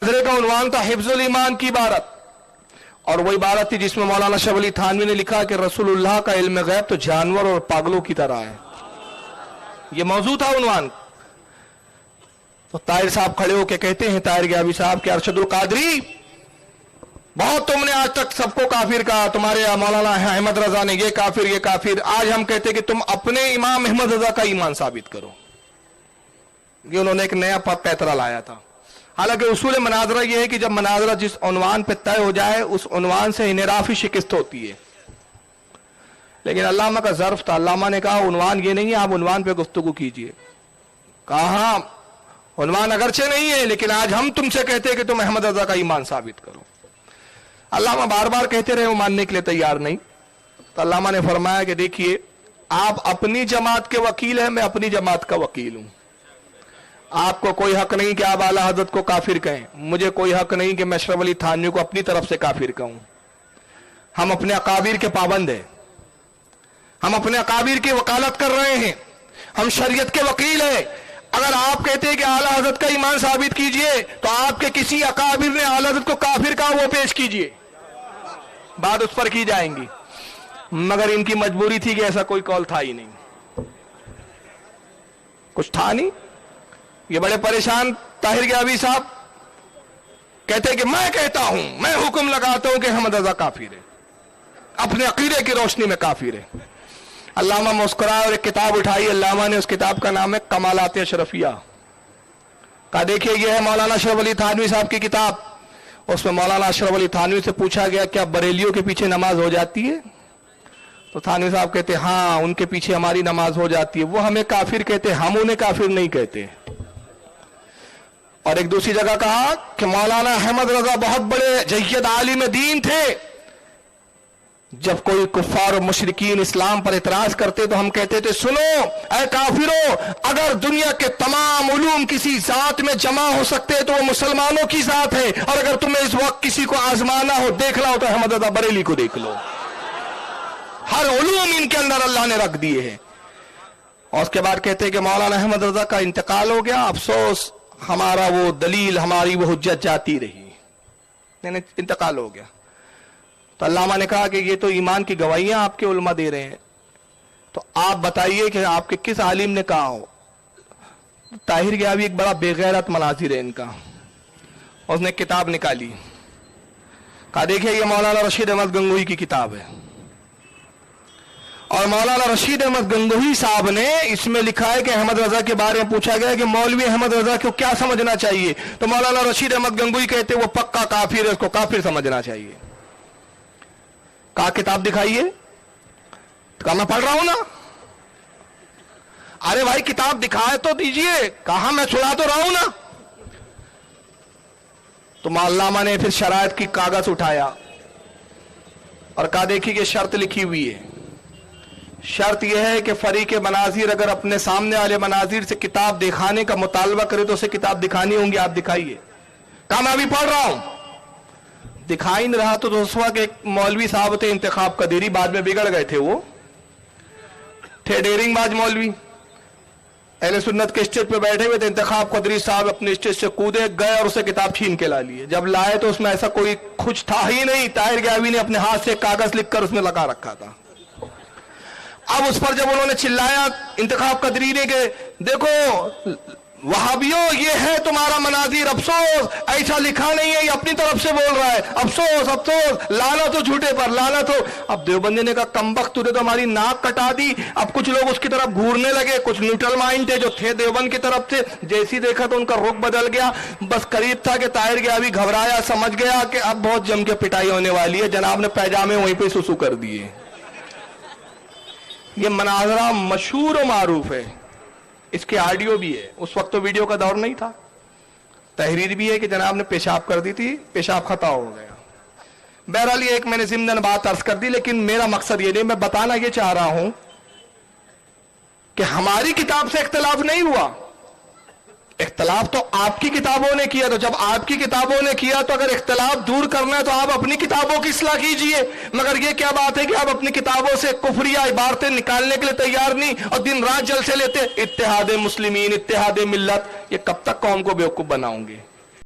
मुहादरे का उन्वान था हिफ्जुल ईमान की इबारत, और वो इबारत थी जिसमें मौलाना शरीफ अली थानवी ने लिखा कि रसूलुल्लाह का इल्म गैब तो जानवर और पागलों की तरह है। ये मौजू था उन्वान। तो ताहिर साहब खड़े होकर कहते हैं, ताहिर गयाबी साहब, कि अरशदुल कादरी, बहुत तुमने आज तक सबको काफिर कहा, तुम्हारे मौलाना अहमद रजा ने ये काफिर ये काफिर, आज हम कहते कि तुम अपने इमाम अहमद रजा का ईमान साबित करो। ये उन्होंने एक नया पैतरा लाया था। हालांकि उसूल मनाजरा यह है कि जब मनाजरा जिस उन्वान पे तय हो जाए उस उन्वान से इनराफी शिकस्त होती है। लेकिन अल्लामा का ज़र्फ था, अल्लामा ने कहा उन्वान ये नहीं है, आप उन्वान पे गुफ्तगू कीजिए। कहा उन्वान अगरचे नहीं है, लेकिन आज हम तुमसे कहते हैं कि तुम अहमद रजा का ईमान साबित करो। अल्लामा बार बार कहते रहे, वो मानने के लिए तैयार नहीं। तो अल्लामा ने फरमाया कि देखिए, आप अपनी जमात के वकील हैं, मैं अपनी जमात का वकील हूं। आपको कोई हक नहीं कि आप आला हजरत को काफिर कहें, मुझे कोई हक नहीं कि मैं अशरफ अली थानवी को अपनी तरफ से काफिर कहूं। हम अपने अकाबिर के पाबंद हैं, हम अपने अकाबिर की वकालत कर रहे हैं, हम शरीयत के वकील हैं। अगर आप कहते हैं कि आला हजरत का ईमान साबित कीजिए, तो आपके किसी अकाबिर ने आला हजरत को काफिर कहा, वो पेश कीजिए, बात उस पर की जाएंगी। मगर इनकी मजबूरी थी कि ऐसा कोई कॉल था ही नहीं, कुछ था नहीं। ये बड़े परेशान ताहिर गयाबी साहब कहते कि मैं कहता हूं, मैं हुक्म लगाता हूं कि अहमद रजा काफिर है, अपने अकीदे की रोशनी में काफिर है। अल्लामा मुस्कुराए और एक किताब उठाई। अल्लामा ने, उस किताब का नाम है कमालात अशरफिया। कहा देखिए, यह है मौलाना अशरफ अली थानवी साहब की किताब। उसमें मौलाना अशरफ अली थानवी से पूछा गया, क्या बरेलियों के पीछे नमाज हो जाती है? तो थानवी साहब कहते हाँ, उनके पीछे हमारी नमाज हो जाती है, वो हमें काफिर कहते, हम उन्हें काफिर नहीं कहते। और एक दूसरी जगह कहा कि मौलाना अहमद रजा बहुत बड़े जय्यद आलिम दीन थे। जब कोई कुफ्फार और मुशरिकीन इस्लाम पर इतराज करते तो हम कहते थे, सुनो ऐ काफिरों, अगर दुनिया के तमाम उलूम किसी जात में जमा हो सकते तो वो मुसलमानों की जात है, और अगर तुम्हें इस वक्त किसी को आजमाना हो, देखना हो, तो अहमद रजा बरेली को देख लो। हर उलूम इनके अंदर अल्लाह ने रख दिए हैं। और उसके बाद कहते हैं कि मौलाना अहमद रजा का इंतकाल हो गया, अफसोस हमारा वो दलील, हमारी वो हुज्जत जाती रही, इंतकाल हो गया। तो अल्लामा ने कहा कि ये तो ईमान की गवाहियां आपके उलमा दे रहे हैं, तो आप बताइए कि आपके किस आलिम ने कहा हो। ताहिर गयाबी एक बड़ा बेगैरत मनाजिर है इनका। उसने किताब निकाली, कहा देखिए ये मौलाना रशीद अहमद गंगोही की किताब है, और मौलाना रशीद अहमद गंगोही साहब ने इसमें लिखा है कि अहमद रजा के बारे में पूछा गया कि मौलवी अहमद रजा को क्या समझना चाहिए, तो मौलाना रशीद अहमद गंगोही कहते वो पक्का काफिर है, उसको काफिर समझना चाहिए। कहा किताब दिखाइए, तो कहा मैं पढ़ रहा हूं ना। अरे भाई किताब दिखाए तो दीजिए, कहा मैं सुना तो रहा हूं ना। तो अल्लामा ने फिर शरायत की कागज उठाया और कहा देखिए कि शर्त लिखी हुई है, शर्त यह है कि फरीक मनाजिर अगर अपने सामने वाले मनाजिर से किताब दिखाने का मुतालबा करे तो उसे किताब दिखानी होंगी, आप दिखाइए। कहा मैं अभी पढ़ रहा हूं। दिखाई नहीं रहा तो उस वक्त एक मौलवी साहब थे इंतखाब कदीरी, बाद में बिगड़ गए थे, वो थे डेरिंगबाज मौलवी, अहले सुन्नत के स्टेज पे बैठे हुए थे। इंतखाब कदरी साहब अपने स्टेज से कूदे गए और उसे किताब छीन के ला लिए। जब लाए तो उसमें ऐसा कोई कुछ था ही नहीं, ताहिर गयाबी ने अपने हाथ से कागज लिखकर उसमें लगा रखा था। अब उस पर जब उन्होंने चिल्लाया इंतखाब कदरी ने के देखो वहाबियों ये है तुम्हारा मनाजिर, अफसोस ऐसा लिखा नहीं है, ये अपनी तरफ से बोल रहा है, अफसोस अफसोस, लाना तो झूठे पर लाना तो। अब देवबंदी ने कहा कमबख्त तूने तो हमारी नाक कटा दी। अब कुछ लोग उसकी तरफ घूरने लगे, कुछ न्यूट्रल माइंड थे जो थे देवबंद की तरफ से, जैसी देखा तो उनका रुख बदल गया। बस करीब था कि ताहिर गयाबी घबराया, समझ गया कि अब बहुत जम के पिटाई होने वाली है, जनाब ने पैजामे वहीं पे सुसु कर दिए। ये मनाजरा मशहूर और मारूफ है, इसके ऑडियो भी है, उस वक्त तो वीडियो का दौर नहीं था। तहरीर भी है कि जनाब ने पेशाब कर दी थी, पेशाब खता हो गया। बहरहाल ये एक मैंने ज़िम्नन बात अर्ज कर दी, लेकिन मेरा मकसद ये नहीं, मैं बताना ये चाह रहा हूं कि हमारी किताब से इख्तलाफ नहीं हुआ, इख्तलाफ तो आपकी किताबों ने किया। तो जब आपकी किताबों ने किया तो अगर इख्तलाफ दूर करना है तो आप अपनी किताबों की इस्लाह कीजिए। मगर ये क्या बात है कि आप अपनी किताबों से कुफरिया इबारतें निकालने के लिए तैयार नहीं और दिन रात जलसे लेते, इत्तेहाद मुस्लिमीन, इत्तेहाद मिल्लत। ये कब तक कौम को बेवकूफ बनाओगे?